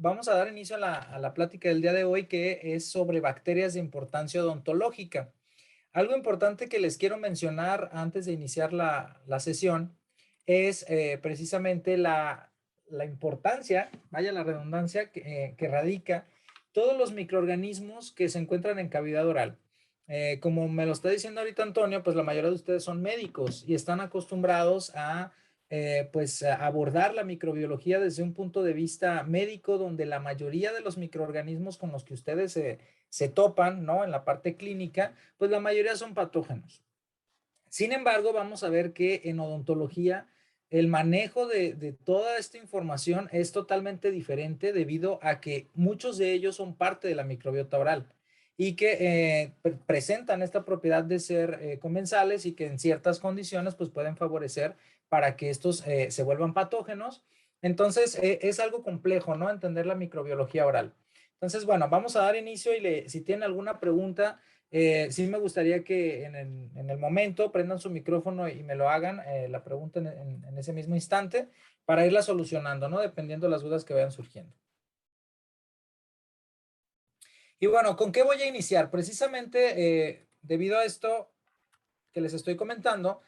vamos a dar inicio a la plática del día de hoy, que es sobre bacterias de importancia odontológica. Algo importante que les quiero mencionar antes de iniciar la sesión es precisamente la importancia, vaya la redundancia, que radica todos los microorganismos que se encuentran en cavidad oral. Como me lo está diciendo ahorita Antonio, pues la mayoría de ustedes son médicos y están acostumbrados a pues a abordar la microbiología desde un punto de vista médico, donde la mayoría de los microorganismos con los que ustedes se topan, ¿no? En la parte clínica, pues la mayoría son patógenos. Sin embargo, vamos a ver que en odontología el manejo de toda esta información es totalmente diferente debido a que muchos de ellos son parte de la microbiota oral y que presentan esta propiedad de ser comensales y que en ciertas condiciones pues pueden favorecer para que estos se vuelvan patógenos. Entonces es algo complejo, ¿no? Entender la microbiología oral. Entonces, bueno, vamos a dar inicio y si tienen alguna pregunta, sí me gustaría que en el momento prendan su micrófono y me lo hagan, la pregunta en ese mismo instante para irla solucionando, ¿no? Dependiendo de las dudas que vayan surgiendo. Y bueno, ¿con qué voy a iniciar? Precisamente debido a esto que les estoy comentando,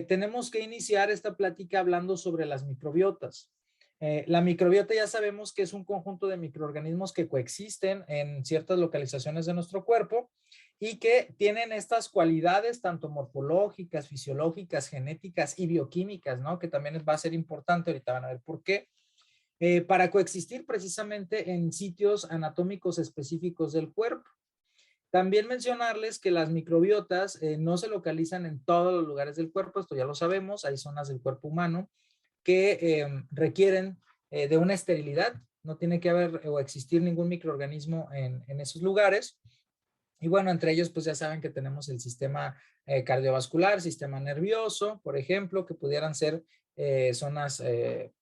tenemos que iniciar esta plática hablando sobre las microbiotas. La microbiota ya sabemos que es un conjunto de microorganismos que coexisten en ciertas localizaciones de nuestro cuerpo y que tienen estas cualidades tanto morfológicas, fisiológicas, genéticas y bioquímicas, ¿no? Que también va a ser importante, ahorita van a ver por qué, para coexistir precisamente en sitios anatómicos específicos del cuerpo. También mencionarles que las microbiotas no se localizan en todos los lugares del cuerpo, esto ya lo sabemos, hay zonas del cuerpo humano que requieren de una esterilidad, no tiene que haber o existir ningún microorganismo en esos lugares. Y bueno, entre ellos pues ya saben que tenemos el sistema cardiovascular, sistema nervioso, por ejemplo, que pudieran ser zonas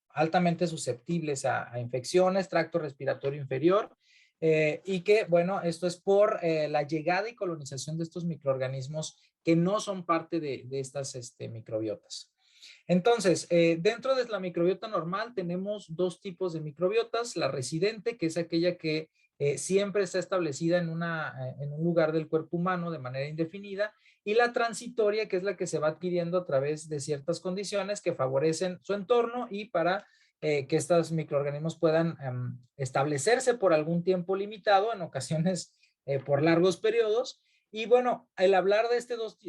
altamente susceptibles a infecciones, tracto respiratorio inferior, y que, bueno, esto es por la llegada y colonización de estos microorganismos que no son parte de estas microbiotas. Entonces, dentro de la microbiota normal tenemos dos tipos de microbiotas, la residente, que es aquella que siempre está establecida en un lugar del cuerpo humano de manera indefinida, y la transitoria, que es la que se va adquiriendo a través de ciertas condiciones que favorecen su entorno y para que estos microorganismos puedan establecerse por algún tiempo limitado, en ocasiones por largos periodos. Y bueno, el hablar de estos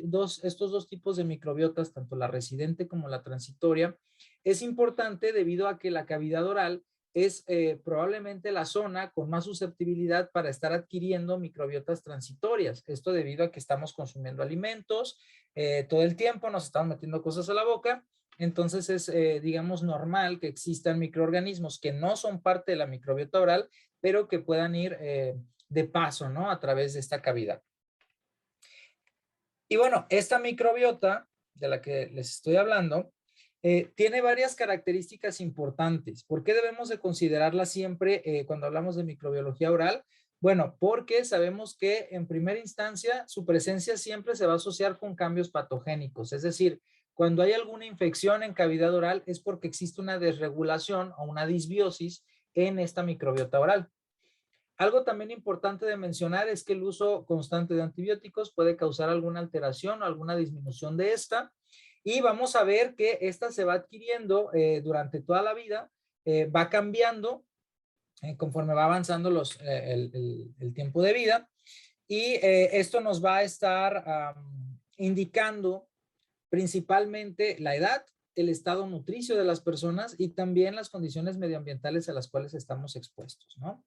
dos tipos de microbiotas, tanto la residente como la transitoria, es importante debido a que la cavidad oral es probablemente la zona con más susceptibilidad para estar adquiriendo microbiotas transitorias. Esto debido a que estamos consumiendo alimentos todo el tiempo, nos estamos metiendo cosas a la boca. Entonces es, digamos, normal que existan microorganismos que no son parte de la microbiota oral, pero que puedan ir de paso, ¿no? A través de esta cavidad. Y bueno, esta microbiota de la que les estoy hablando tiene varias características importantes. ¿Por qué debemos de considerarla siempre cuando hablamos de microbiología oral? Bueno, porque sabemos que en primera instancia su presencia siempre se va a asociar con cambios patogénicos. Es decir, cuando hay alguna infección en cavidad oral es porque existe una desregulación o una disbiosis en esta microbiota oral. Algo también importante de mencionar es que el uso constante de antibióticos puede causar alguna alteración o alguna disminución de esta. Y vamos a ver que esta se va adquiriendo durante toda la vida, va cambiando conforme va avanzando el tiempo de vida. Y esto nos va a estar indicando principalmente la edad, el estado nutricio de las personas y también las condiciones medioambientales a las cuales estamos expuestos, ¿no?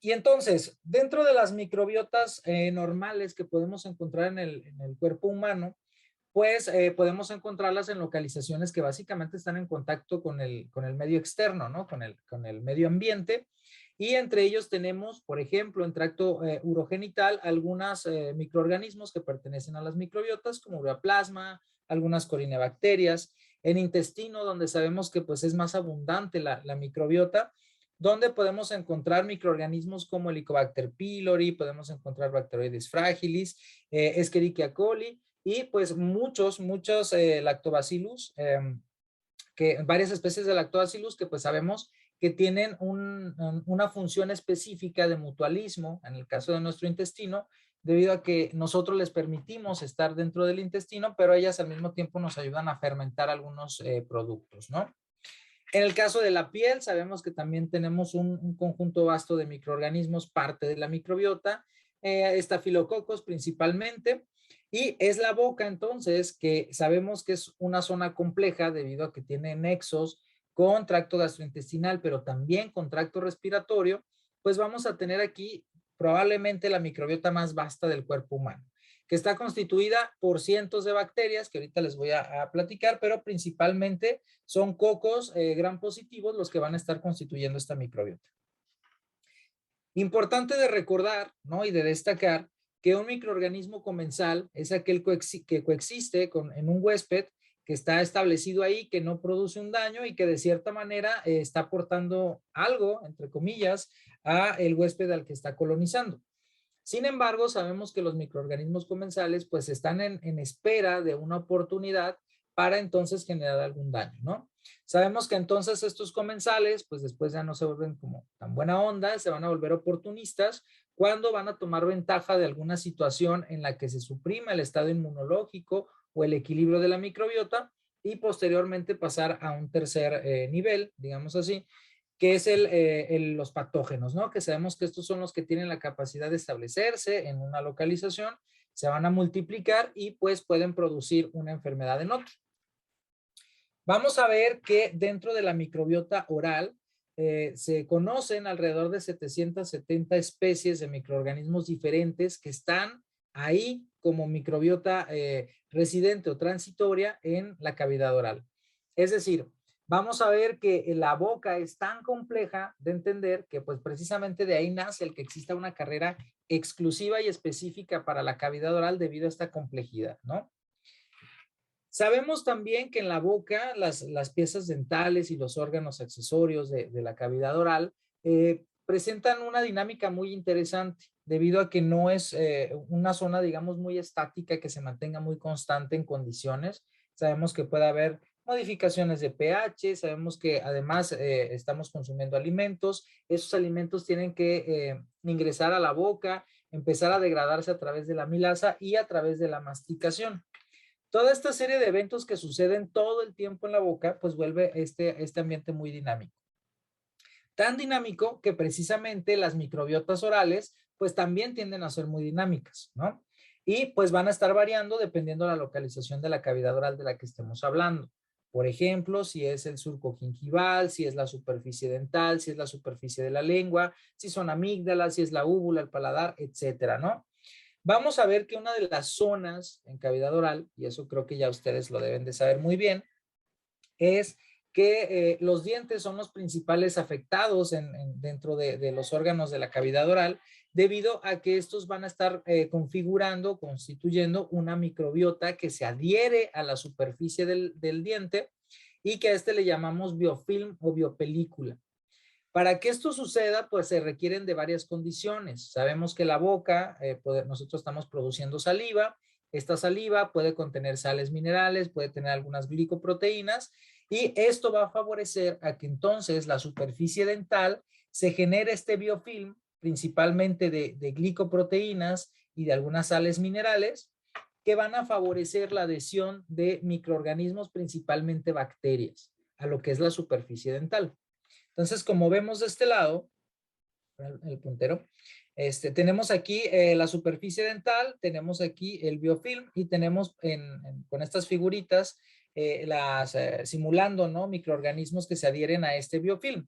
Y entonces, dentro de las microbiotas normales que podemos encontrar en el cuerpo humano, pues podemos encontrarlas en localizaciones que básicamente están en contacto con el medio externo, ¿no? Con el medio ambiente. Y entre ellos tenemos, por ejemplo, en tracto urogenital, algunos microorganismos que pertenecen a las microbiotas, como ureaplasma, algunas corinebacterias. En intestino, donde sabemos que pues es más abundante la microbiota, donde podemos encontrar microorganismos como Helicobacter pylori, podemos encontrar Bacteroides fragilis, Escherichia coli y pues muchos lactobacillus varias especies de Lactobacillus que pues sabemos que tienen una función específica de mutualismo, en el caso de nuestro intestino, debido a que nosotros les permitimos estar dentro del intestino, pero ellas al mismo tiempo nos ayudan a fermentar algunos productos, ¿no? En el caso de la piel, sabemos que también tenemos un conjunto vasto de microorganismos, parte de la microbiota, estafilococos principalmente, y es la boca entonces que sabemos que es una zona compleja debido a que tiene nexos con tracto gastrointestinal, pero también con tracto respiratorio, pues vamos a tener aquí probablemente la microbiota más vasta del cuerpo humano, que está constituida por cientos de bacterias que ahorita les voy a platicar, pero principalmente son cocos gram positivos los que van a estar constituyendo esta microbiota. Importante de recordar, ¿no? Y de destacar que un microorganismo comensal es aquel que coexiste en un huésped que está establecido ahí, que no produce un daño y que de cierta manera está aportando algo, entre comillas, a el huésped al que está colonizando. Sin embargo, sabemos que los microorganismos comensales pues están en espera de una oportunidad para entonces generar algún daño, ¿no? Sabemos que entonces estos comensales pues después ya no se vuelven como tan buena onda, se van a volver oportunistas cuando van a tomar ventaja de alguna situación en la que se suprima el estado inmunológico o el equilibrio de la microbiota y posteriormente pasar a un tercer nivel, digamos así, que es los patógenos, ¿no? Que sabemos que estos son los que tienen la capacidad de establecerse en una localización, se van a multiplicar y pues pueden producir una enfermedad en otro. Vamos a ver que dentro de la microbiota oral se conocen alrededor de 770 especies de microorganismos diferentes que están ahí como microbiota residente o transitoria en la cavidad oral. Es decir, vamos a ver que la boca es tan compleja de entender que pues precisamente de ahí nace el que exista una carrera exclusiva y específica para la cavidad oral debido a esta complejidad, ¿no? Sabemos también que en la boca las piezas dentales y los órganos accesorios de la cavidad oral presentan una dinámica muy interesante debido a que no es una zona, digamos, muy estática que se mantenga muy constante en condiciones. Sabemos que puede haber modificaciones de pH, sabemos que además estamos consumiendo alimentos, esos alimentos tienen que ingresar a la boca, empezar a degradarse a través de la amilasa y a través de la masticación. Toda esta serie de eventos que suceden todo el tiempo en la boca, pues vuelve este ambiente muy dinámico. Tan dinámico que precisamente las microbiotas orales, pues también tienden a ser muy dinámicas, ¿no? Y pues van a estar variando dependiendo de la localización de la cavidad oral de la que estemos hablando. Por ejemplo, si es el surco gingival, si es la superficie dental, si es la superficie de la lengua, si son amígdalas, si es la úvula, el paladar, etcétera, ¿no? Vamos a ver que una de las zonas en cavidad oral, y eso creo que ya ustedes lo deben de saber muy bien, es que los dientes son los principales afectados dentro de los órganos de la cavidad oral, debido a que estos van a estar configurando, constituyendo una microbiota que se adhiere a la superficie del diente y que a este le llamamos biofilm o biopelícula. Para que esto suceda, pues se requieren de varias condiciones. Sabemos que la boca, nosotros estamos produciendo saliva. Esta saliva puede contener sales minerales, puede tener algunas glicoproteínas y esto va a favorecer a que entonces la superficie dental se genere este biofilm, principalmente de glicoproteínas y de algunas sales minerales, que van a favorecer la adhesión de microorganismos, principalmente bacterias, a lo que es la superficie dental. Entonces, como vemos de este lado, el puntero, tenemos aquí la superficie dental, tenemos aquí el biofilm y tenemos con estas figuritas simulando, ¿no? Microorganismos que se adhieren a este biofilm.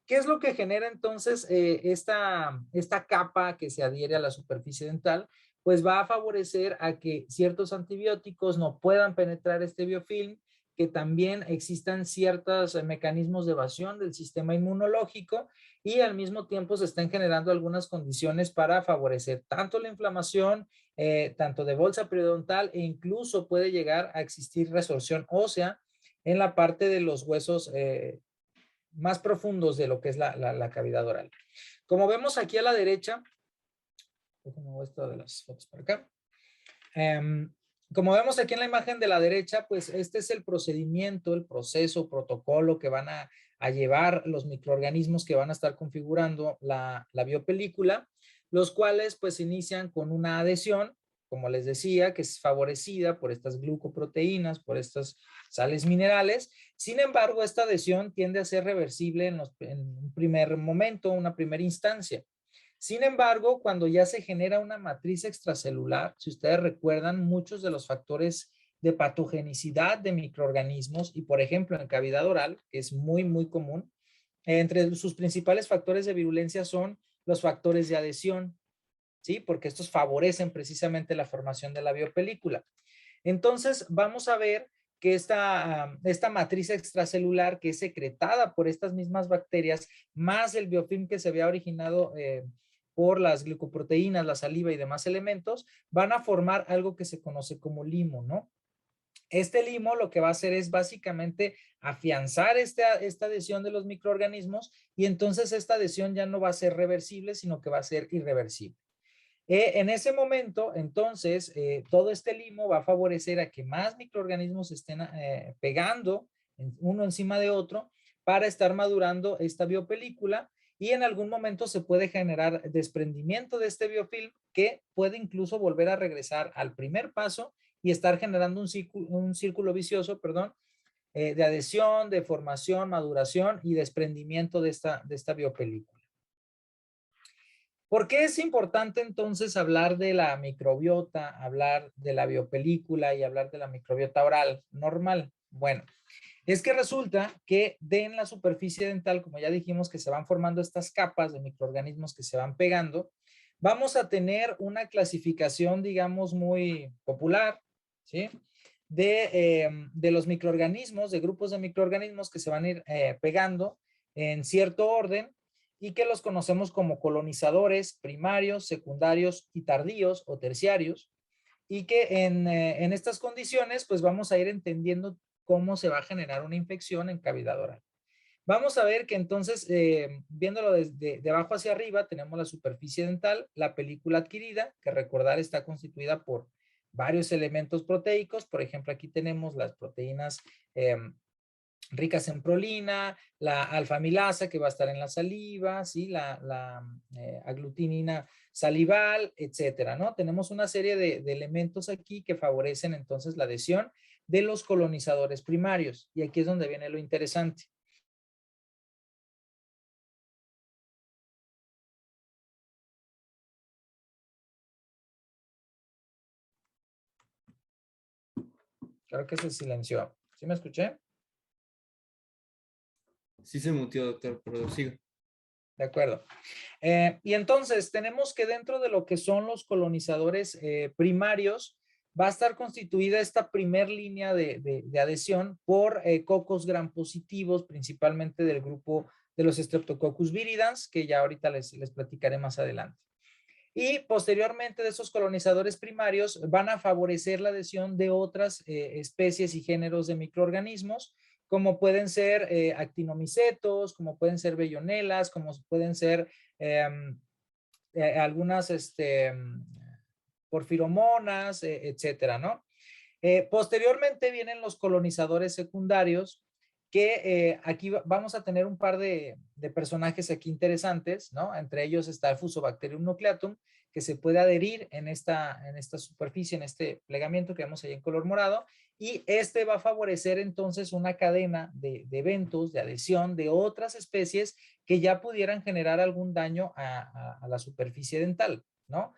¿Qué es lo que genera entonces esta capa que se adhiere a la superficie dental? Pues va a favorecer a que ciertos antibióticos no puedan penetrar este biofilm, que también existan ciertos mecanismos de evasión del sistema inmunológico y al mismo tiempo se están generando algunas condiciones para favorecer tanto la inflamación, tanto de bolsa periodontal e incluso puede llegar a existir resorción ósea en la parte de los huesos más profundos de lo que es la cavidad oral. Como vemos aquí a la derecha, déjame esto de las fotos para acá. Como vemos aquí en la imagen de la derecha, pues este es el procedimiento, el proceso, protocolo que van a llevar los microorganismos que van a estar configurando la biopelícula, los cuales pues inician con una adhesión, como les decía, que es favorecida por estas glucoproteínas, por estas sales minerales. Sin embargo, esta adhesión tiende a ser reversible en un primer momento, una primera instancia. Sin embargo, cuando ya se genera una matriz extracelular, si ustedes recuerdan, muchos de los factores de patogenicidad de microorganismos y, por ejemplo, en cavidad oral, que es muy, muy común, entre sus principales factores de virulencia son los factores de adhesión, ¿sí? Porque estos favorecen precisamente la formación de la biopelícula. Entonces, vamos a ver que esta matriz extracelular que es secretada por estas mismas bacterias, más el biofilm que se había originado por las glicoproteínas, la saliva y demás elementos, van a formar algo que se conoce como limo, ¿no? Este limo lo que va a hacer es básicamente afianzar esta adhesión de los microorganismos y entonces esta adhesión ya no va a ser reversible, sino que va a ser irreversible. En ese momento, entonces, todo este limo va a favorecer a que más microorganismos estén pegando uno encima de otro para estar madurando esta biopelícula y en algún momento se puede generar desprendimiento de este biofilm que puede incluso volver a regresar al primer paso y estar generando un círculo vicioso, perdón, de adhesión, de formación, maduración y desprendimiento de esta biopelícula. ¿Por qué es importante entonces hablar de la microbiota, hablar de la biopelícula y hablar de la microbiota oral normal? Bueno, es que resulta que en la superficie dental, como ya dijimos que se van formando estas capas de microorganismos que se van pegando, vamos a tener una clasificación, digamos, muy popular, ¿sí? De los microorganismos, de grupos de microorganismos que se van a ir pegando en cierto orden y que los conocemos como colonizadores primarios, secundarios y tardíos o terciarios, y que en estas condiciones pues vamos a ir entendiendo cómo se va a generar una infección en cavidad oral. Vamos a ver que entonces, viéndolo de abajo hacia arriba, tenemos la superficie dental, la película adquirida, que recordar está constituida por varios elementos proteicos. Por ejemplo, aquí tenemos las proteínas ricas en prolina, la alfa-amilasa que va a estar en la saliva, ¿sí? la aglutinina salival, etcétera, ¿no? Tenemos una serie de elementos aquí que favorecen entonces la adhesión de los colonizadores primarios. Y aquí es donde viene lo interesante. Creo que se silenció. ¿Sí me escuché? Sí se mutió, doctor, pero siga. De acuerdo. Y entonces tenemos que dentro de lo que son los colonizadores primarios, va a estar constituida esta primer línea de adhesión por cocos gram positivos, principalmente del grupo de los Streptococcus viridans, que ya ahorita les platicaré más adelante. Y posteriormente de esos colonizadores primarios van a favorecer la adhesión de otras especies y géneros de microorganismos, como pueden ser actinomicetos, como pueden ser bellonelas, como pueden ser algunas porfiromonas, etcétera, ¿no? Posteriormente vienen los colonizadores secundarios, que aquí vamos a tener un par de personajes aquí interesantes, ¿no? Entre ellos está el Fusobacterium nucleatum, que se puede adherir en esta superficie, en este plegamiento que vemos ahí en color morado, y este va a favorecer entonces una cadena de eventos, de adhesión de otras especies que ya pudieran generar algún daño a la superficie dental, ¿no?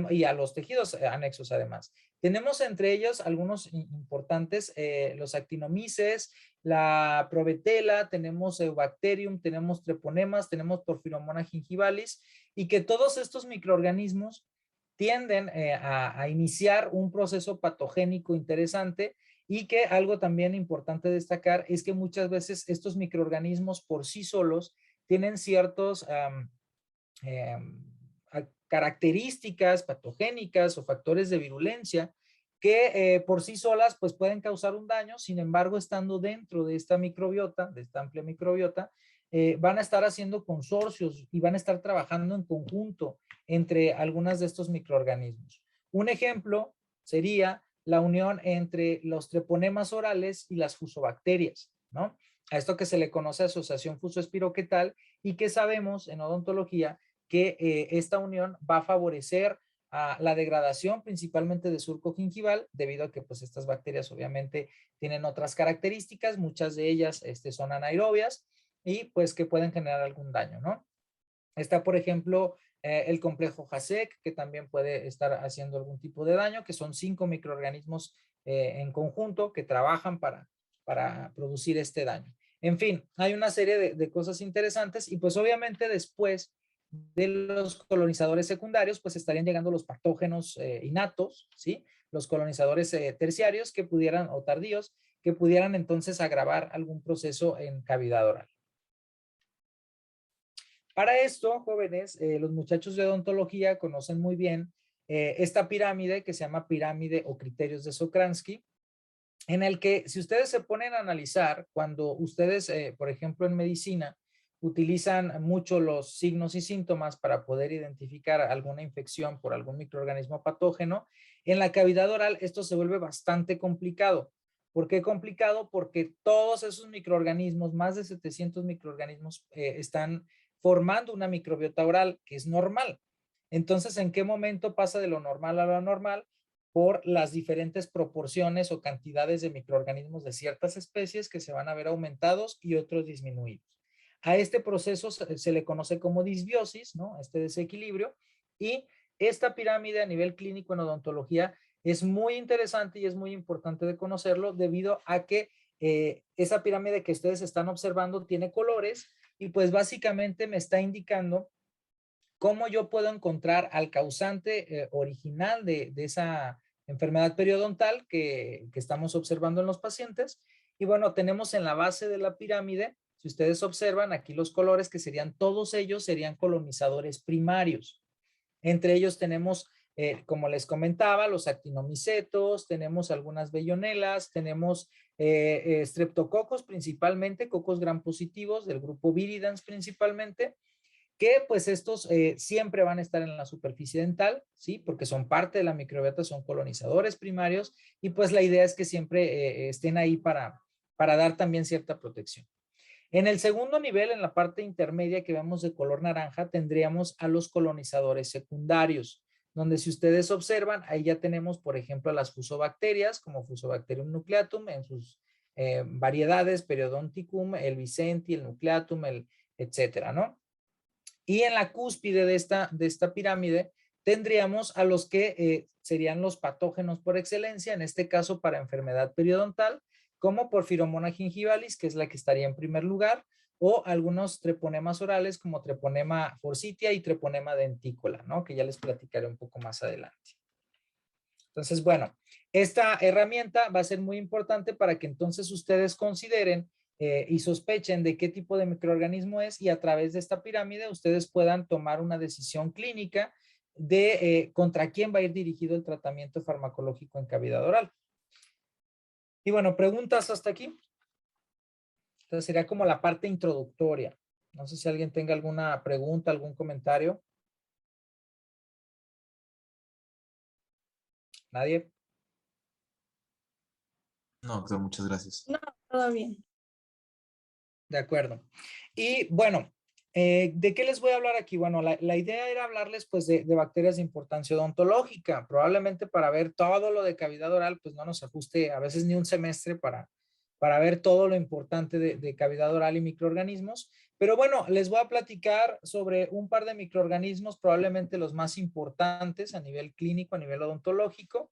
Y a los tejidos anexos además. Tenemos entre ellos algunos importantes, los actinomices, la provetela, tenemos Eubacterium, tenemos treponemas, tenemos Porphyromonas gingivalis, y que todos estos microorganismos tienden a iniciar un proceso patogénico interesante, y que algo también importante destacar es que muchas veces estos microorganismos por sí solos tienen ciertos características patogénicas o factores de virulencia que por sí solas pues pueden causar un daño. Sin embargo, estando dentro de esta microbiota, de esta amplia microbiota, van a estar haciendo consorcios y van a estar trabajando en conjunto entre algunas de estos microorganismos. Un ejemplo sería la unión entre los treponemas orales y las fusobacterias, ¿no? A esto que se le conoce asociación fusoespiroquetal y que sabemos en odontología que esta unión va a favorecer a la degradación principalmente de surco gingival, debido a que pues estas bacterias obviamente tienen otras características, muchas de ellas son anaerobias y pues que pueden generar algún daño, ¿no? Está, por ejemplo, el complejo JASEC, que también puede estar haciendo algún tipo de daño, que son 5 microorganismos en conjunto que trabajan para producir este daño. En fin, hay una serie de cosas interesantes y pues obviamente después de los colonizadores secundarios, pues estarían llegando los patógenos innatos, ¿sí? Los colonizadores terciarios que pudieran, o tardíos, que pudieran entonces agravar algún proceso en cavidad oral. Para esto, jóvenes, los muchachos de odontología conocen muy bien esta pirámide que se llama pirámide o criterios de Sokransky, en el que si ustedes se ponen a analizar, cuando ustedes, por ejemplo, en medicina, utilizan mucho los signos y síntomas para poder identificar alguna infección por algún microorganismo patógeno, en la cavidad oral esto se vuelve bastante complicado. ¿Por qué complicado? Porque todos esos microorganismos, más de 700 microorganismos, están formando una microbiota oral que es normal. Entonces, ¿en qué momento pasa de lo normal a lo anormal? Por las diferentes proporciones o cantidades de microorganismos de ciertas especies que se van a ver aumentados y otros disminuidos. A este proceso se le conoce como disbiosis, ¿no? Este desequilibrio, y esta pirámide a nivel clínico en odontología es muy interesante y es muy importante de conocerlo debido a que esa pirámide que ustedes están observando tiene colores y pues básicamente me está indicando cómo yo puedo encontrar al causante original de esa enfermedad periodontal que estamos observando en los pacientes. Y bueno, tenemos en la base de la pirámide, si ustedes observan aquí los colores que serían, todos ellos serían colonizadores primarios. Entre ellos tenemos, como les comentaba, los actinomicetos, tenemos algunas bellonelas, tenemos streptococos principalmente, cocos gram positivos del grupo viridans principalmente, que pues estos siempre van a estar en la superficie dental, ¿sí? Porque son parte de la microbiota, son colonizadores primarios y pues la idea es que siempre estén ahí para dar también cierta protección. En el segundo nivel, en la parte intermedia que vemos de color naranja, tendríamos a los colonizadores secundarios, donde si ustedes observan, ahí ya tenemos, por ejemplo, las fusobacterias, como Fusobacterium nucleatum en sus variedades, Periodonticum, el Vicenti, el nucleatum, etcétera, ¿no? Y en la cúspide de esta pirámide tendríamos a los que serían los patógenos por excelencia, en este caso para enfermedad periodontal, como Porphyromonas gingivalis, que es la que estaría en primer lugar, o algunos treponemas orales como Treponema forsythia y Treponema denticola, ¿no? Que ya les platicaré un poco más adelante. Entonces, bueno, esta herramienta va a ser muy importante para que entonces ustedes consideren y sospechen de qué tipo de microorganismo es y a través de esta pirámide ustedes puedan tomar una decisión clínica de contra quién va a ir dirigido el tratamiento farmacológico en cavidad oral. Y bueno, preguntas hasta aquí. Entonces sería como la parte introductoria. No sé si alguien tenga alguna pregunta, algún comentario. ¿Nadie? No, doctor, muchas gracias. No, todo bien. De acuerdo. Y bueno, ¿de qué les voy a hablar aquí? Bueno, la idea era hablarles pues de bacterias de importancia odontológica. Probablemente para ver todo lo de cavidad oral, pues no nos ajuste a veces ni un semestre para ver todo lo importante de cavidad oral y microorganismos. Pero bueno, les voy a platicar sobre un par de microorganismos, probablemente los más importantes a nivel clínico, a nivel odontológico,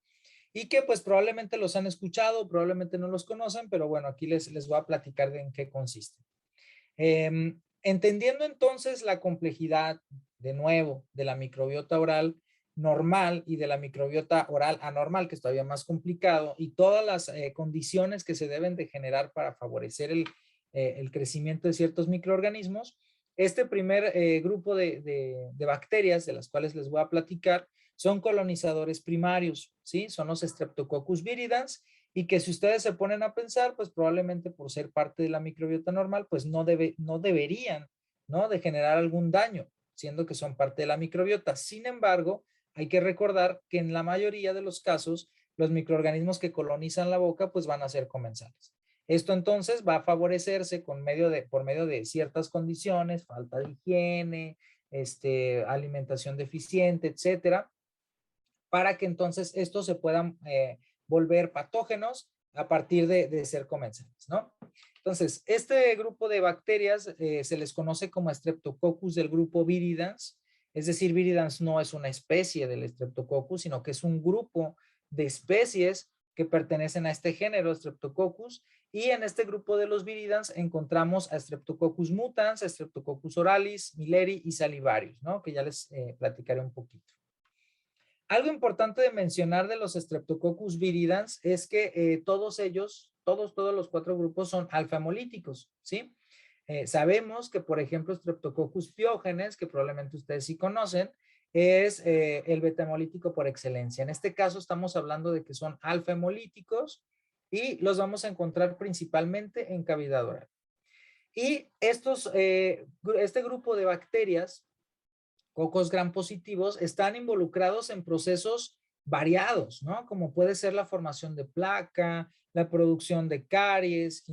y que pues probablemente los han escuchado, probablemente no los conocen, pero bueno, aquí les voy a platicar de en qué consiste. Entendiendo entonces la complejidad, de nuevo, de la microbiota oral normal y de la microbiota oral anormal, que es todavía más complicado, y todas las condiciones que se deben de generar para favorecer el crecimiento de ciertos microorganismos, este primer grupo de bacterias de las cuales les voy a platicar son colonizadores primarios, ¿sí? Son los Streptococcus viridans, y que si ustedes se ponen a pensar, pues probablemente por ser parte de la microbiota normal, pues no deberían, ¿no? De generar algún daño, siendo que son parte de la microbiota. Sin embargo, hay que recordar que en la mayoría de los casos, los microorganismos que colonizan la boca pues van a ser comensales. Esto entonces va a favorecerse por medio de ciertas condiciones, falta de higiene, alimentación deficiente, etcétera, para que entonces estos se puedan volver patógenos a partir de ser comensales, ¿no? Entonces, este grupo de bacterias se les conoce como Streptococcus del grupo Viridans, es decir, Viridans no es una especie del Streptococcus, sino que es un grupo de especies que pertenecen a este género Streptococcus, y en este grupo de los Viridans encontramos a Streptococcus mutans, a Streptococcus oralis, milleri y salivarius, ¿no? Que ya les platicaré un poquito. Algo importante de mencionar de los Streptococcus viridans es que todos ellos, todos los 4 grupos son alfa-hemolíticos, ¿sí? Sabemos que, por ejemplo, Streptococcus pyogenes, que probablemente ustedes sí conocen, es el beta-hemolítico por excelencia. En este caso estamos hablando de que son alfa-hemolíticos y los vamos a encontrar principalmente en cavidad oral. Y este grupo de bacterias cocos gram positivos están involucrados en procesos variados, ¿no? Como puede ser la formación de placa, la producción de caries,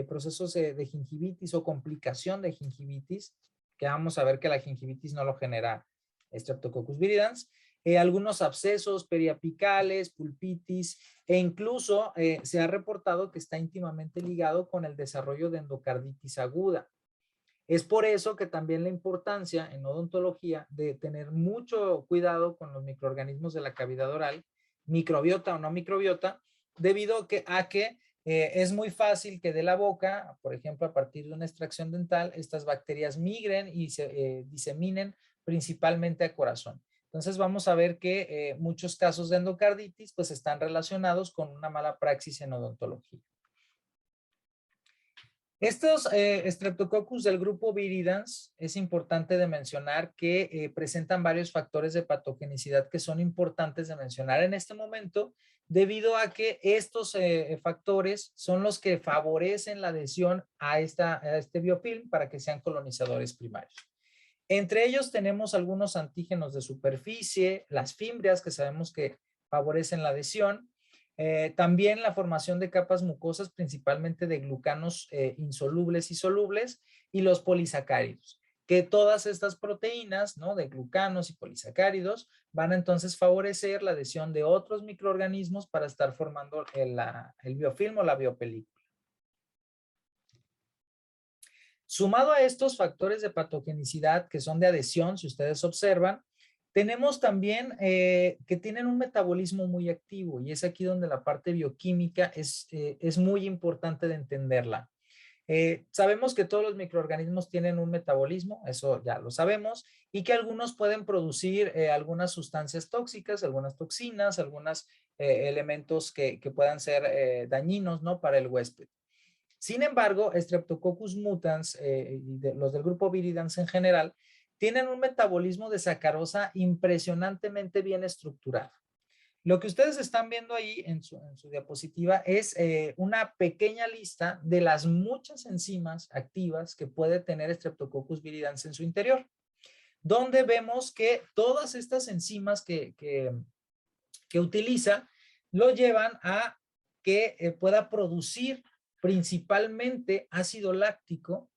procesos de gingivitis o complicación de gingivitis, que vamos a ver que la gingivitis no lo genera Streptococcus viridans, algunos abscesos periapicales, pulpitis, e incluso se ha reportado que está íntimamente ligado con el desarrollo de endocarditis aguda. Es por eso que también la importancia en odontología de tener mucho cuidado con los microorganismos de la cavidad oral, microbiota o no microbiota, debido a que es muy fácil que de la boca, por ejemplo, a partir de una extracción dental, estas bacterias migren y se diseminen principalmente a corazón. Entonces vamos a ver que muchos casos de endocarditis pues están relacionados con una mala praxis en odontología. Estos Streptococcus del grupo Viridans, es importante de mencionar que presentan varios factores de patogenicidad que son importantes de mencionar en este momento, debido a que estos factores son los que favorecen la adhesión a este biofilm para que sean colonizadores primarios. Entre ellos tenemos algunos antígenos de superficie, las fimbrias que sabemos que favorecen la adhesión, también la formación de capas mucosas, principalmente de glucanos insolubles y solubles, y los polisacáridos, que todas estas proteínas, ¿no? De glucanos y polisacáridos van a entonces favorecer la adhesión de otros microorganismos para estar formando el biofilm o la biopelícula. Sumado a estos factores de patogenicidad que son de adhesión, si ustedes observan, tenemos también que tienen un metabolismo muy activo, y es aquí donde la parte bioquímica es muy importante de entenderla. Sabemos que todos los microorganismos tienen un metabolismo, eso ya lo sabemos, y que algunos pueden producir algunas sustancias tóxicas, algunas toxinas, algunos elementos que puedan ser dañinos, ¿no? Para el huésped. Sin embargo, Streptococcus mutans y los del grupo Viridans en general tienen un metabolismo de sacarosa impresionantemente bien estructurado. Lo que ustedes están viendo ahí en su diapositiva es una pequeña lista de las muchas enzimas activas que puede tener Streptococcus viridans en su interior, donde vemos que todas estas enzimas que utiliza lo llevan a que pueda producir principalmente ácido láctico,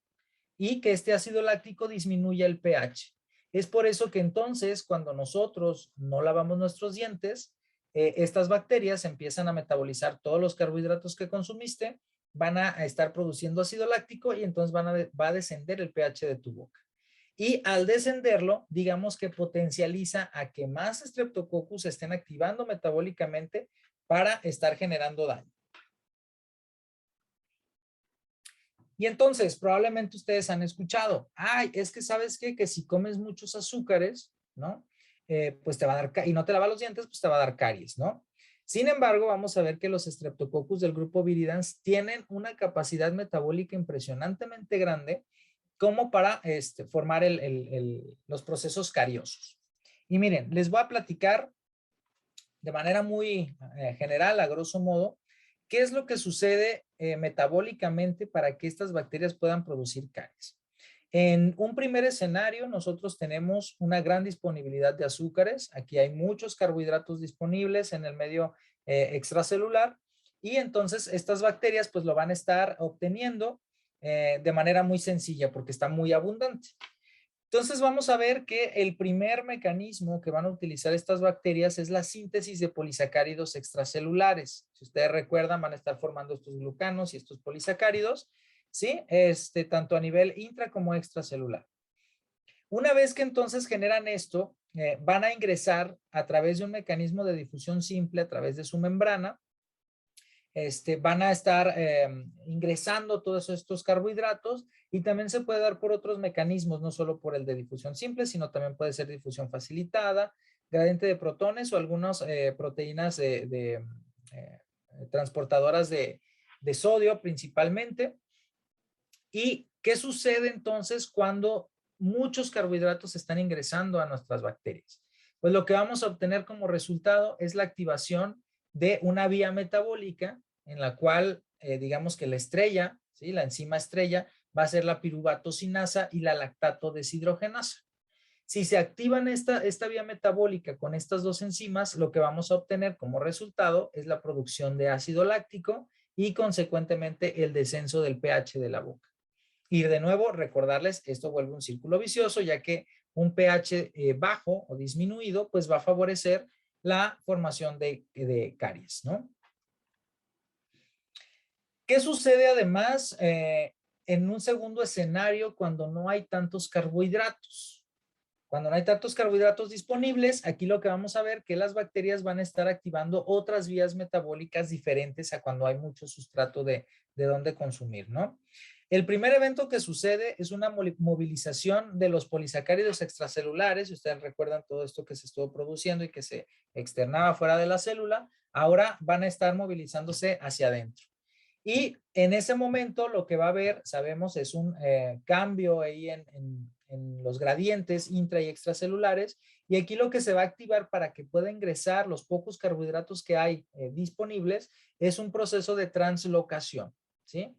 y que este ácido láctico disminuya el pH. Es por eso que entonces cuando nosotros no lavamos nuestros dientes, estas bacterias empiezan a metabolizar todos los carbohidratos que consumiste, van a estar produciendo ácido láctico y entonces va a descender el pH de tu boca. Y al descenderlo, digamos que potencializa a que más Streptococcus estén activando metabólicamente para estar generando daño. Y entonces, probablemente ustedes han escuchado, ay, es que ¿sabes qué? Que si comes muchos azúcares, ¿no? Pues te va a dar, y no te lavas los dientes, pues te va a dar caries, ¿no? Sin embargo, vamos a ver que los Streptococcus del grupo Viridans tienen una capacidad metabólica impresionantemente grande como para formar los procesos cariosos. Y miren, les voy a platicar de manera muy general, a grosso modo, ¿qué es lo que sucede metabólicamente para que estas bacterias puedan producir caries? En un primer escenario, nosotros tenemos una gran disponibilidad de azúcares. Aquí hay muchos carbohidratos disponibles en el medio extracelular, y entonces estas bacterias pues lo van a estar obteniendo de manera muy sencilla porque está muy abundante. Entonces vamos a ver que el primer mecanismo que van a utilizar estas bacterias es la síntesis de polisacáridos extracelulares. Si ustedes recuerdan, van a estar formando estos glucanos y estos polisacáridos, ¿sí? Tanto a nivel intra como extracelular. Una vez que entonces generan esto, van a ingresar a través de un mecanismo de difusión simple, a través de su membrana, van a estar ingresando todos estos carbohidratos, y también se puede dar por otros mecanismos, no solo por el de difusión simple, sino también puede ser difusión facilitada, gradiente de protones o algunas proteínas transportadoras de sodio principalmente. ¿Y qué sucede entonces cuando muchos carbohidratos están ingresando a nuestras bacterias? Pues lo que vamos a obtener como resultado es la activación de una vía metabólica en la cual, digamos que la estrella, ¿sí? La enzima estrella va a ser la piruvatosinasa y la lactato deshidrogenasa. Si se activan esta vía metabólica con estas dos enzimas, lo que vamos a obtener como resultado es la producción de ácido láctico y consecuentemente el descenso del pH de la boca. Y de nuevo, recordarles, esto vuelve un círculo vicioso, ya que un pH bajo o disminuido, pues va a favorecer la formación de caries, ¿no? ¿Qué sucede además en un segundo escenario cuando no hay tantos carbohidratos? Cuando no hay tantos carbohidratos disponibles, aquí lo que vamos a ver es que las bacterias van a estar activando otras vías metabólicas diferentes a cuando hay mucho sustrato de dónde consumir, ¿no? El primer evento que sucede es una movilización de los polisacáridos extracelulares. Si ustedes recuerdan todo esto que se estuvo produciendo y que se externaba fuera de la célula, ahora van a estar movilizándose hacia adentro. Y en ese momento lo que va a haber, sabemos, es un cambio ahí en los gradientes intra y extracelulares, y aquí lo que se va a activar para que pueda ingresar los pocos carbohidratos que hay disponibles es un proceso de translocación, ¿sí?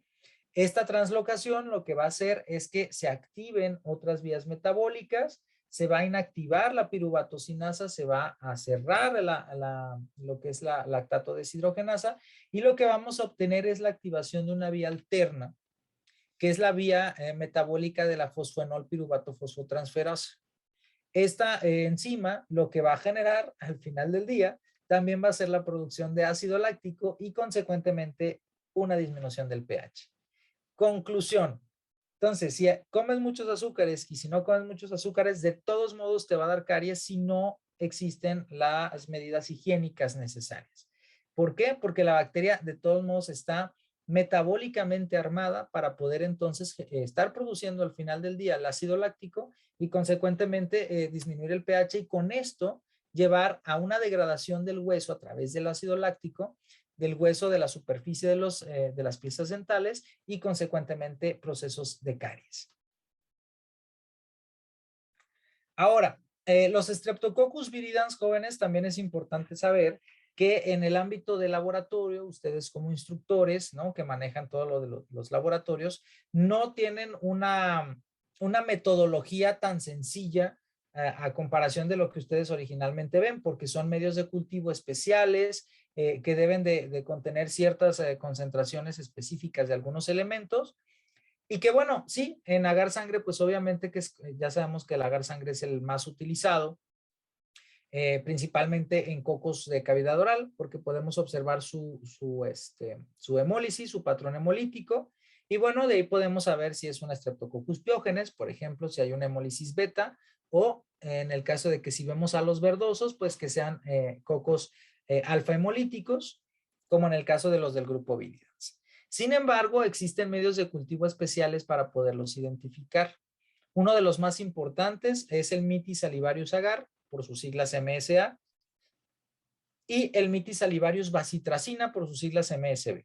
Esta translocación lo que va a hacer es que se activen otras vías metabólicas, se va a inactivar la piruvatosinasa, se va a cerrar lo que es la lactato deshidrogenasa, y lo que vamos a obtener es la activación de una vía alterna, que es la vía metabólica de la fosfoenol piruvato-fosfotransferasa. Esta enzima lo que va a generar al final del día también va a ser la producción de ácido láctico y consecuentemente una disminución del pH. Conclusión. Entonces, si comes muchos azúcares y si no comes muchos azúcares, de todos modos te va a dar caries si no existen las medidas higiénicas necesarias. ¿Por qué? Porque la bacteria de todos modos está metabólicamente armada para poder entonces estar produciendo al final del día el ácido láctico y consecuentemente disminuir el pH, y con esto llevar a una degradación del hueso a través del ácido láctico, del hueso, de la superficie de las piezas dentales, y consecuentemente procesos de caries. Ahora, los Streptococcus viridans, jóvenes, también es importante saber que en el ámbito del laboratorio, ustedes como instructores, ¿no?, que manejan todo lo de los laboratorios, no tienen una metodología tan sencilla a comparación de lo que ustedes originalmente ven, porque son medios de cultivo especiales que deben de contener ciertas concentraciones específicas de algunos elementos. Y que bueno, sí, en agar sangre, pues obviamente que ya sabemos que el agar sangre es el más utilizado, principalmente en cocos de cavidad oral, porque podemos observar su hemólisis, su patrón hemolítico, y bueno, de ahí podemos saber si es una Streptococcus pyogenes, por ejemplo, si hay una hemólisis beta, o en el caso de que si vemos a los verdosos, pues que sean cocos alfa hemolíticos, como en el caso de los del grupo Viridans. Sin embargo, existen medios de cultivo especiales para poderlos identificar. Uno de los más importantes es el Mitis salivarius agar, por sus siglas MSA, y el Mitis salivarius bacitracina, por sus siglas MSB.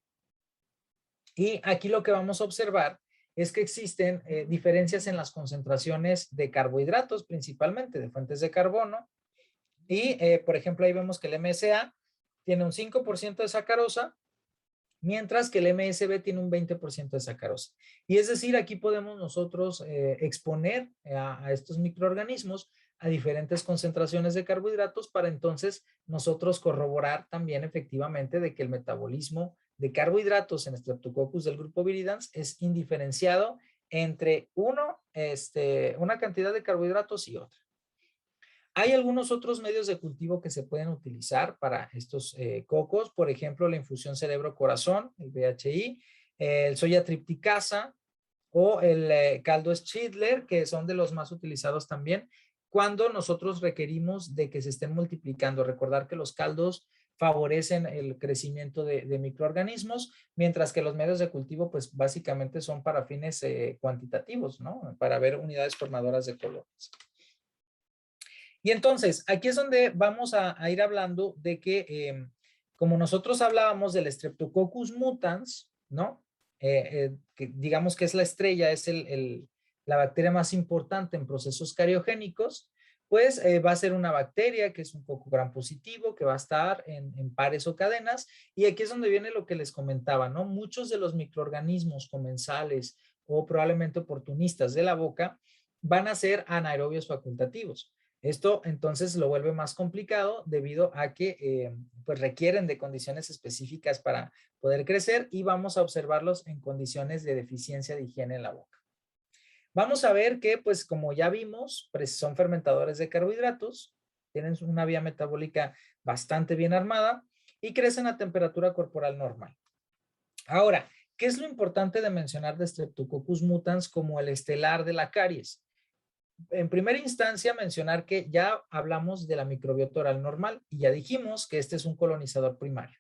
Y aquí lo que vamos a observar es que existen diferencias en las concentraciones de carbohidratos, principalmente de fuentes de carbono, y por ejemplo ahí vemos que el MSA tiene un 5% de sacarosa mientras que el MSB tiene un 20% de sacarosa. Y es decir, aquí podemos nosotros exponer a estos microorganismos a diferentes concentraciones de carbohidratos para entonces nosotros corroborar también efectivamente de que el metabolismo de carbohidratos en Streptococcus del grupo viridans es indiferenciado entre una cantidad de carbohidratos y otra. Hay algunos otros medios de cultivo que se pueden utilizar para estos cocos, por ejemplo, la infusión cerebro-corazón, el VHI, el soya tripticasa o el caldo Schindler, que son de los más utilizados también cuando nosotros requerimos de que se estén multiplicando. Recordar que los caldos favorecen el crecimiento de microorganismos, mientras que los medios de cultivo, pues básicamente son para fines cuantitativos, ¿no? Para ver unidades formadoras de colonias. Y entonces, aquí es donde vamos a ir hablando de que, como nosotros hablábamos del Streptococcus mutans, ¿no? Que digamos que es la estrella, es la bacteria más importante en procesos cariogénicos, pues va a ser una bacteria que es un coco gram positivo, que va a estar en pares o cadenas, y aquí es donde viene lo que les comentaba, ¿no? Muchos de los microorganismos comensales o probablemente oportunistas de la boca van a ser anaerobios facultativos. Esto entonces lo vuelve más complicado debido a que pues requieren de condiciones específicas para poder crecer y vamos a observarlos en condiciones de deficiencia de higiene en la boca. Vamos a ver que, pues como ya vimos, pues, son fermentadores de carbohidratos, tienen una vía metabólica bastante bien armada y crecen a temperatura corporal normal. Ahora, ¿qué es lo importante de mencionar de Streptococcus mutans como el estelar de la caries? En primera instancia, mencionar que ya hablamos de la microbiota oral normal y ya dijimos que este es un colonizador primario.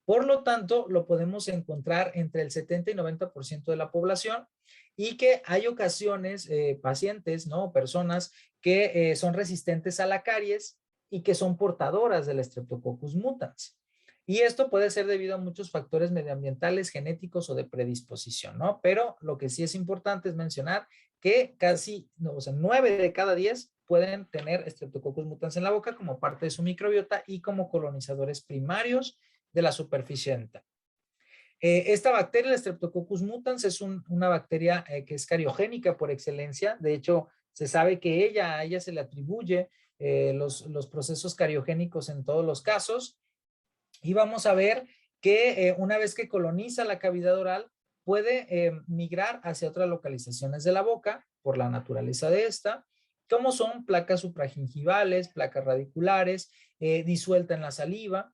Por lo tanto, lo podemos encontrar entre el 70 y 90% de la población y que hay ocasiones, pacientes, ¿no? Personas que son resistentes a la caries y que son portadoras del Streptococcus mutans. Y esto puede ser debido a muchos factores medioambientales, genéticos o de predisposición, ¿no? Pero lo que sí es importante es mencionar que casi, o sea, 9 de cada 10 pueden tener Streptococcus mutans en la boca como parte de su microbiota y como colonizadores primarios de la superficie dental. Esta bacteria, el Streptococcus mutans, es una bacteria que es cariogénica por excelencia. De hecho, se sabe que a ella se le atribuye los procesos cariogénicos en todos los casos. Y vamos a ver que una vez que coloniza la cavidad oral, puede migrar hacia otras localizaciones de la boca por la naturaleza de esta, como son placas supragingivales, placas radiculares, disuelta en la saliva.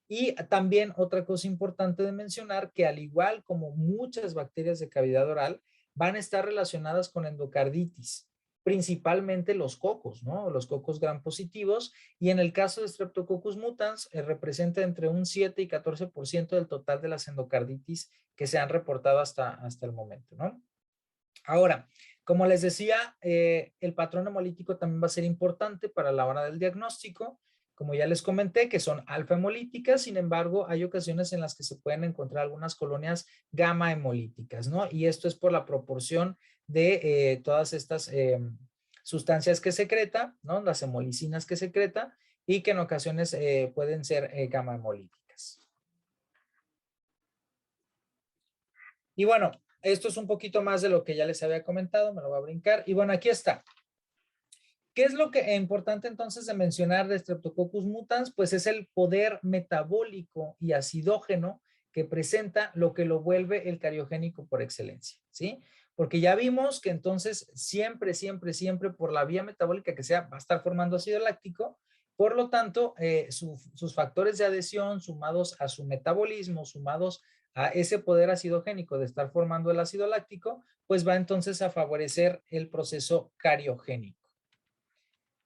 Y también otra cosa importante de mencionar, que al igual como muchas bacterias de cavidad oral, van a estar relacionadas con endocarditis, principalmente los cocos, ¿no? Los cocos gram positivos, y en el caso de Streptococcus mutans, representa entre un 7 y 14% del total de las endocarditis que se han reportado hasta el momento, ¿no? Ahora, como les decía, el patrón hemolítico también va a ser importante para la hora del diagnóstico. Como ya les comenté, que son alfa hemolíticas, sin embargo, hay ocasiones en las que se pueden encontrar algunas colonias gamma hemolíticas, ¿no? Y esto es por la proporción de todas estas sustancias que secreta, ¿no? Las hemolicinas que secreta y que en ocasiones pueden ser gamma hemolíticas. Y bueno, esto es un poquito más de lo que ya les había comentado, me lo voy a brincar. Y bueno, aquí está. ¿Qué es lo que es importante entonces de mencionar de Streptococcus mutans? Pues es el poder metabólico y acidógeno que presenta, lo que lo vuelve el cariogénico por excelencia, ¿sí? Porque ya vimos que entonces siempre por la vía metabólica que sea, va a estar formando ácido láctico. Por lo tanto, sus factores de adhesión sumados a su metabolismo, sumados a ese poder acidogénico de estar formando el ácido láctico, pues va entonces a favorecer el proceso cariogénico.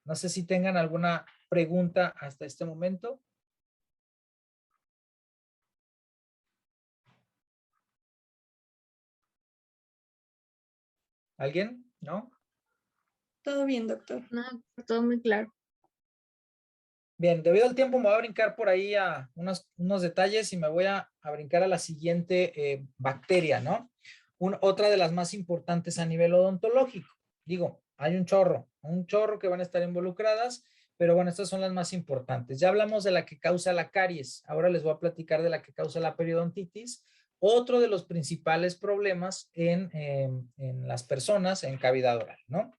No sé si tengan alguna pregunta hasta este momento. ¿Alguien? ¿No? Todo bien, doctor. No, todo muy claro. Bien, debido al tiempo me voy a brincar por ahí a unos detalles y me voy a brincar a la siguiente bacteria, ¿no? Otra de las más importantes a nivel odontológico. Digo, hay un chorro que van a estar involucradas, pero bueno, estas son las más importantes. Ya hablamos de la que causa la caries, ahora les voy a platicar de la que causa la periodontitis, otro de los principales problemas en las personas en cavidad oral, ¿no?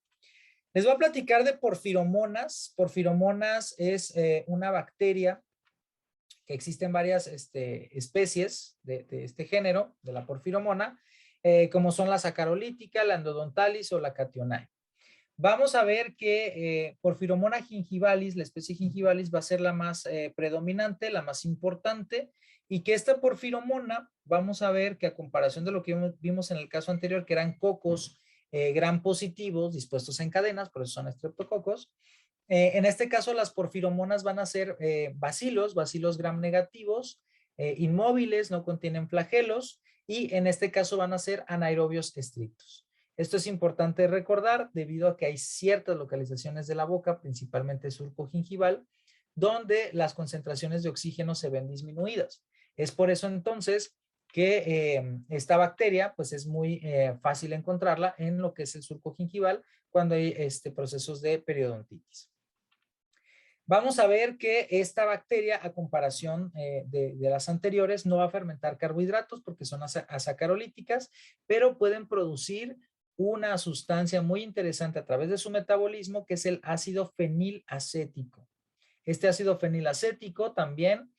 Les voy a platicar de porfiromonas. Porfiromonas es una bacteria que existen varias especies de este género, de la porfiromona, como son la sacarolítica, la endodontalis o la cationae. Vamos a ver que porfiromona gingivalis, la especie gingivalis, va a ser la más predominante, la más importante, y que esta porfiromona, vamos a ver que a comparación de lo que vimos en el caso anterior, que eran cocos gram positivos dispuestos en cadenas, por eso son estreptococos, en este caso las porfiromonas van a ser bacilos gram negativos, inmóviles, no contienen flagelos, y en este caso van a ser anaerobios estrictos. Esto es importante recordar debido a que hay ciertas localizaciones de la boca, principalmente surco-gingival, donde las concentraciones de oxígeno se ven disminuidas. Es por eso entonces que esta bacteria pues es muy fácil encontrarla en lo que es el surco gingival cuando hay procesos de periodontitis. Vamos a ver que esta bacteria, a comparación de las anteriores, no va a fermentar carbohidratos porque son asacarolíticas, pero pueden producir una sustancia muy interesante a través de su metabolismo, que es el ácido fenilacético. Este ácido fenilacético también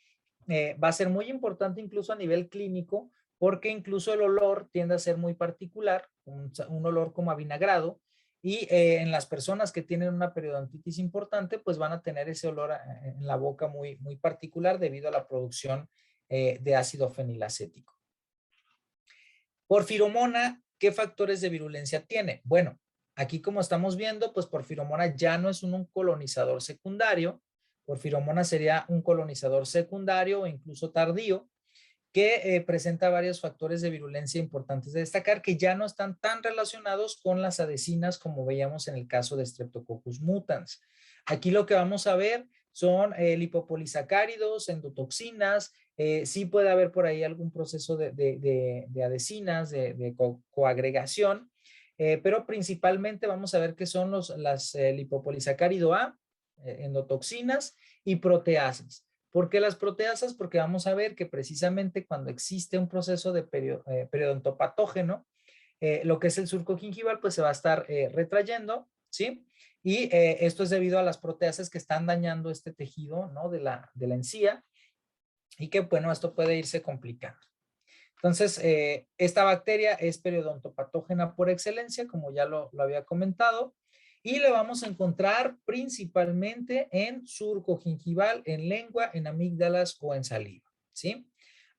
va a ser muy importante incluso a nivel clínico, porque incluso el olor tiende a ser muy particular, un olor como avinagrado, y en las personas que tienen una periodontitis importante, pues van a tener ese olor en la boca muy, muy particular debido a la producción de ácido fenilacético. Porfiromona, ¿qué factores de virulencia tiene? Bueno, aquí como estamos viendo, pues porfiromona ya no es un colonizador secundario. Porfiromona sería un colonizador secundario o incluso tardío, que presenta varios factores de virulencia importantes de destacar que ya no están tan relacionados con las adhesinas como veíamos en el caso de Streptococcus mutans. Aquí lo que vamos a ver son lipopolisacáridos, endotoxinas, sí puede haber por ahí algún proceso de adhesinas, de coagregación, pero principalmente vamos a ver que son las lipopolisacárido A, endotoxinas y proteasas. ¿Por qué las proteasas? Porque vamos a ver que precisamente cuando existe un proceso de periodontopatógeno, lo que es el surco gingival, pues se va a estar retrayendo, ¿sí? Y esto es debido a las proteasas que están dañando este tejido, ¿no? de la encía, y que, bueno, esto puede irse complicando. Entonces, esta bacteria es periodontopatógena por excelencia, como ya lo había comentado, y le vamos a encontrar principalmente en surco gingival, en lengua, en amígdalas o en saliva, ¿sí?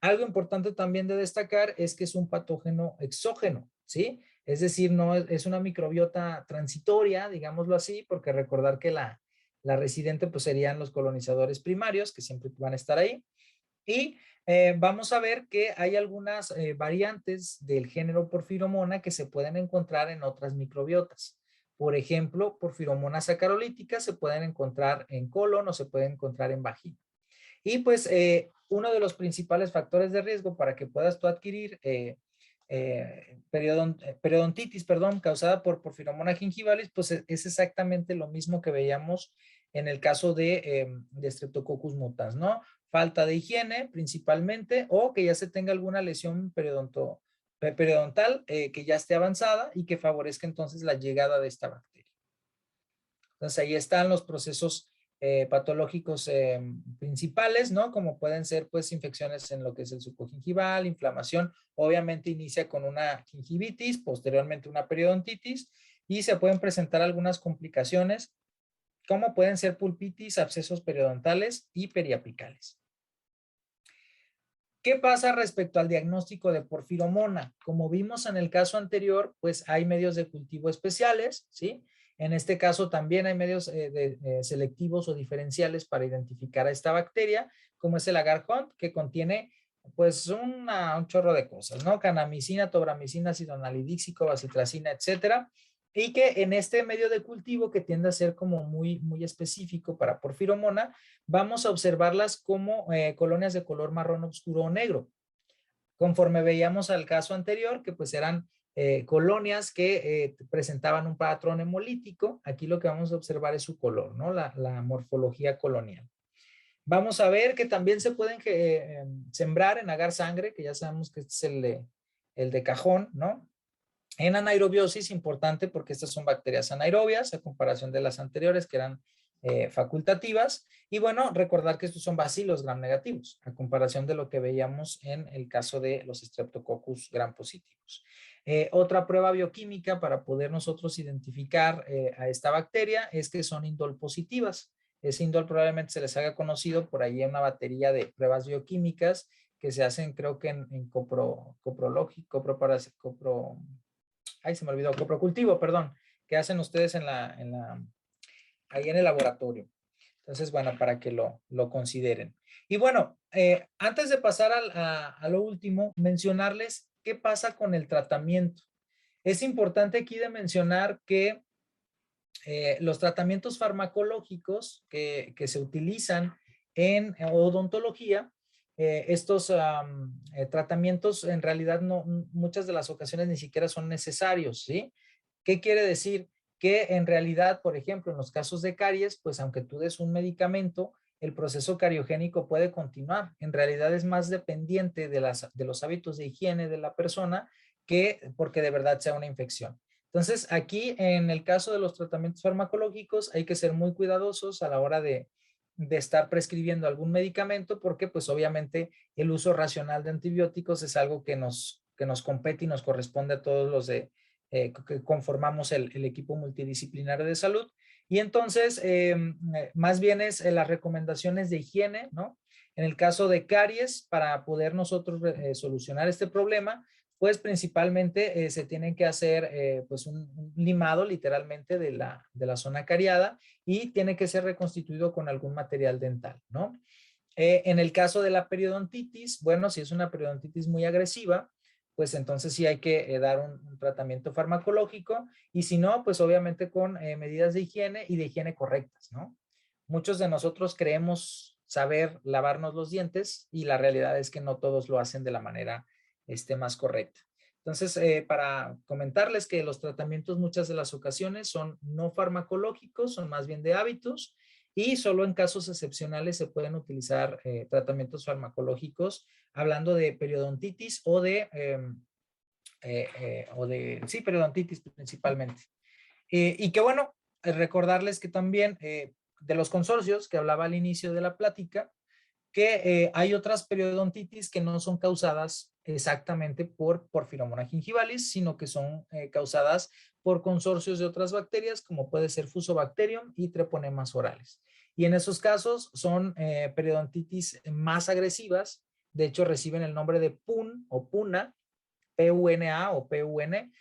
Algo importante también de destacar es que es un patógeno exógeno, ¿sí? Es decir, no es una microbiota transitoria, digámoslo así, porque recordar que la residente pues serían los colonizadores primarios, que siempre van a estar ahí. Y vamos a ver que hay algunas variantes del género porfiromona que se pueden encontrar en otras microbiotas. Por ejemplo, porfiromona sacarolítica se pueden encontrar en colon o se pueden encontrar en vagina. Y pues uno de los principales factores de riesgo para que puedas tú adquirir periodontitis, causada por porfiromona gingivalis, pues es exactamente lo mismo que veíamos en el caso de Streptococcus mutans, ¿no? Falta de higiene principalmente, o que ya se tenga alguna lesión periodontal que ya esté avanzada y que favorezca entonces la llegada de esta bacteria. Entonces ahí están los procesos patológicos principales, ¿no? Como pueden ser pues infecciones en lo que es el surco gingival, inflamación, obviamente inicia con una gingivitis, posteriormente una periodontitis, y se pueden presentar algunas complicaciones como pueden ser pulpitis, abscesos periodontales y periapicales. ¿Qué pasa respecto al diagnóstico de porfiromona? Como vimos en el caso anterior, pues hay medios de cultivo especiales, ¿sí? En este caso también hay medios selectivos o diferenciales para identificar a esta bacteria, como es el agar-Hunt, que contiene pues un chorro de cosas, ¿no? Kanamicina, tobramicina, sidonalidíxico, bacitracina, etcétera. Y que en este medio de cultivo que tiende a ser como muy, muy específico para porfiromona, vamos a observarlas como colonias de color marrón oscuro o negro. Conforme veíamos al caso anterior, que pues eran colonias que presentaban un patrón hemolítico, aquí lo que vamos a observar es su color, ¿no? La morfología colonial. Vamos a ver que también se pueden sembrar en agar sangre, que ya sabemos que este es el de cajón, ¿no? En anaerobiosis, importante porque estas son bacterias anaerobias a comparación de las anteriores que eran facultativas. Y bueno, recordar que estos son bacilos gram negativos a comparación de lo que veíamos en el caso de los Streptococcus gram positivos. Otra prueba bioquímica para poder nosotros identificar a esta bacteria es que son indol positivas. Ese indol probablemente se les haga conocido por ahí en una batería de pruebas bioquímicas que se hacen, creo que en ahí se me olvidó, coprocultivo, perdón, que hacen ustedes ahí en el laboratorio. Entonces, bueno, para que lo consideren. Y bueno, antes de pasar a lo último, mencionarles qué pasa con el tratamiento. Es importante aquí de mencionar que los tratamientos farmacológicos que se utilizan en odontología, estos tratamientos en realidad no, muchas de las ocasiones ni siquiera son necesarios, ¿sí? ¿Qué quiere decir? Que en realidad, por ejemplo, en los casos de caries, pues aunque tú des un medicamento, el proceso cariogénico puede continuar. En realidad es más dependiente de los hábitos de higiene de la persona que porque de verdad sea una infección. Entonces, aquí en el caso de los tratamientos farmacológicos hay que ser muy cuidadosos a la hora de estar prescribiendo algún medicamento porque pues obviamente el uso racional de antibióticos es algo que nos compete y nos corresponde a todos los que conformamos el equipo multidisciplinario de salud. Y entonces, más bien es las recomendaciones de higiene, ¿no? En el caso de caries, para poder nosotros solucionar este problema, pues principalmente se tienen que hacer pues un limado literalmente de la zona cariada y tiene que ser reconstituido con algún material dental, ¿no? En el caso de la periodontitis, bueno, si es una periodontitis muy agresiva, pues entonces sí hay que dar un tratamiento farmacológico y si no, pues obviamente con medidas de higiene y de higiene correctas, ¿no? Muchos de nosotros creemos saber lavarnos los dientes y la realidad es que no todos lo hacen de la manera más correcta. Entonces, para comentarles que los tratamientos muchas de las ocasiones son no farmacológicos, son más bien de hábitos y solo en casos excepcionales se pueden utilizar tratamientos farmacológicos hablando de periodontitis sí, periodontitis principalmente. Y que bueno, recordarles que también de los consorcios que hablaba al inicio de la plática, que hay otras periodontitis que no son causadas exactamente por Porphyromonas gingivalis, sino que son causadas por consorcios de otras bacterias, como puede ser Fusobacterium y Treponemas orales. Y en esos casos son periodontitis más agresivas, de hecho reciben el nombre de PUN o PUNA, PUNA o PUN,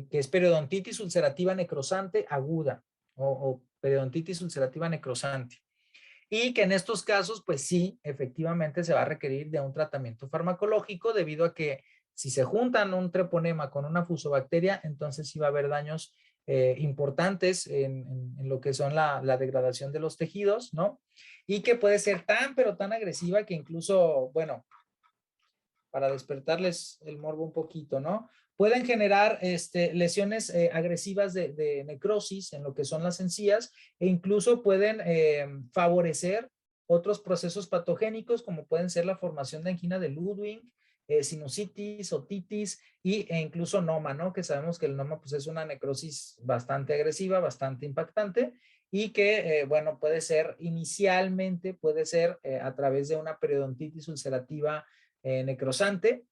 que es periodontitis ulcerativa necrosante aguda o periodontitis ulcerativa necrosante. Y que en estos casos, pues sí, efectivamente se va a requerir de un tratamiento farmacológico debido a que si se juntan un treponema con una fusobacteria, entonces sí va a haber daños importantes en lo que son la degradación de los tejidos, ¿no? Y que puede ser tan, pero tan agresiva que incluso, bueno, para despertarles el morbo un poquito, ¿no? Pueden generar lesiones agresivas de necrosis en lo que son las encías e incluso pueden favorecer otros procesos patogénicos como pueden ser la formación de angina de Ludwig, sinusitis, otitis e incluso noma, ¿no? Que sabemos que el noma pues, es una necrosis bastante agresiva, bastante impactante y que, bueno, puede ser inicialmente, puede ser a través de una periodontitis ulcerativa necrosante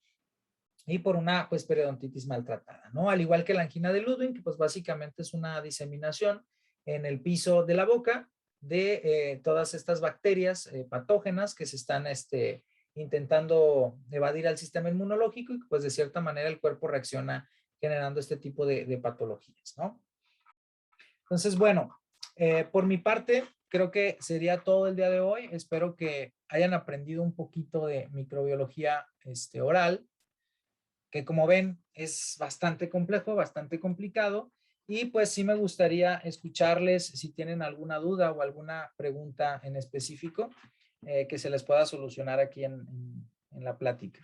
y por una pues periodontitis maltratada, ¿no? Al igual que la angina de Ludwig, que pues básicamente es una diseminación en el piso de la boca de todas estas bacterias patógenas que se están intentando evadir al sistema inmunológico y pues de cierta manera el cuerpo reacciona generando este tipo de patologías, ¿no? Entonces, bueno, por mi parte, creo que sería todo el día de hoy. Espero que hayan aprendido un poquito de microbiología oral, que como ven es bastante complejo, bastante complicado. Y pues sí me gustaría escucharles si tienen alguna duda o alguna pregunta en específico que se les pueda solucionar aquí en la plática.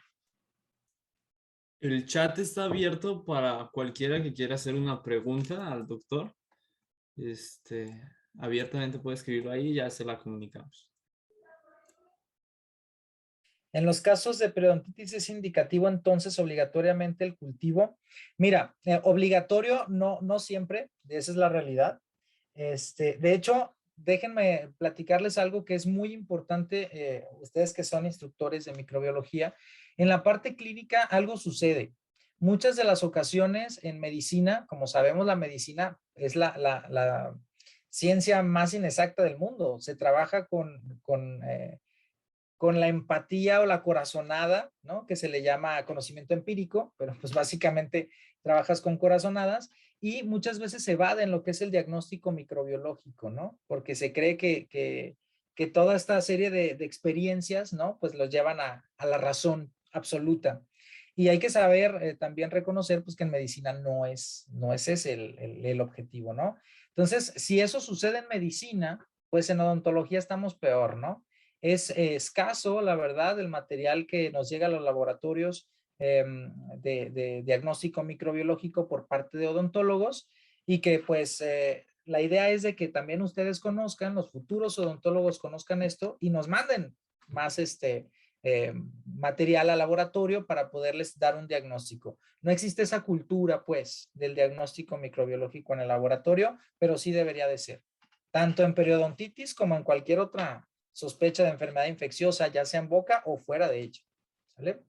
El chat está abierto para cualquiera que quiera hacer una pregunta al doctor. Abiertamente puede escribirlo ahí y ya se la comunicamos. En los casos de periodontitis es indicativo entonces obligatoriamente el cultivo. Mira, obligatorio no siempre, esa es la realidad. De hecho, déjenme platicarles algo que es muy importante, ustedes que son instructores de microbiología. En la parte clínica algo sucede. Muchas de las ocasiones en medicina, como sabemos, la medicina es la ciencia más inexacta del mundo. Se trabaja con la empatía o la corazonada, ¿no? Que se le llama conocimiento empírico, pero pues básicamente trabajas con corazonadas y muchas veces se evaden lo que es el diagnóstico microbiológico, ¿no? Porque se cree que toda esta serie de experiencias, ¿no? Pues los llevan a la razón absoluta. Y hay que saber también reconocer pues que en medicina no es ese el objetivo, ¿no? Entonces, si eso sucede en medicina, pues en odontología estamos peor, ¿no? Es escaso, la verdad, el material que nos llega a los laboratorios de diagnóstico microbiológico por parte de odontólogos y que pues la idea es de que también ustedes conozcan, los futuros odontólogos conozcan esto y nos manden más material al laboratorio para poderles dar un diagnóstico. No existe esa cultura pues del diagnóstico microbiológico en el laboratorio, pero sí debería de ser, tanto en periodontitis como en cualquier otra sospecha de enfermedad infecciosa, ya sea en boca o fuera de ella. ¿Sale?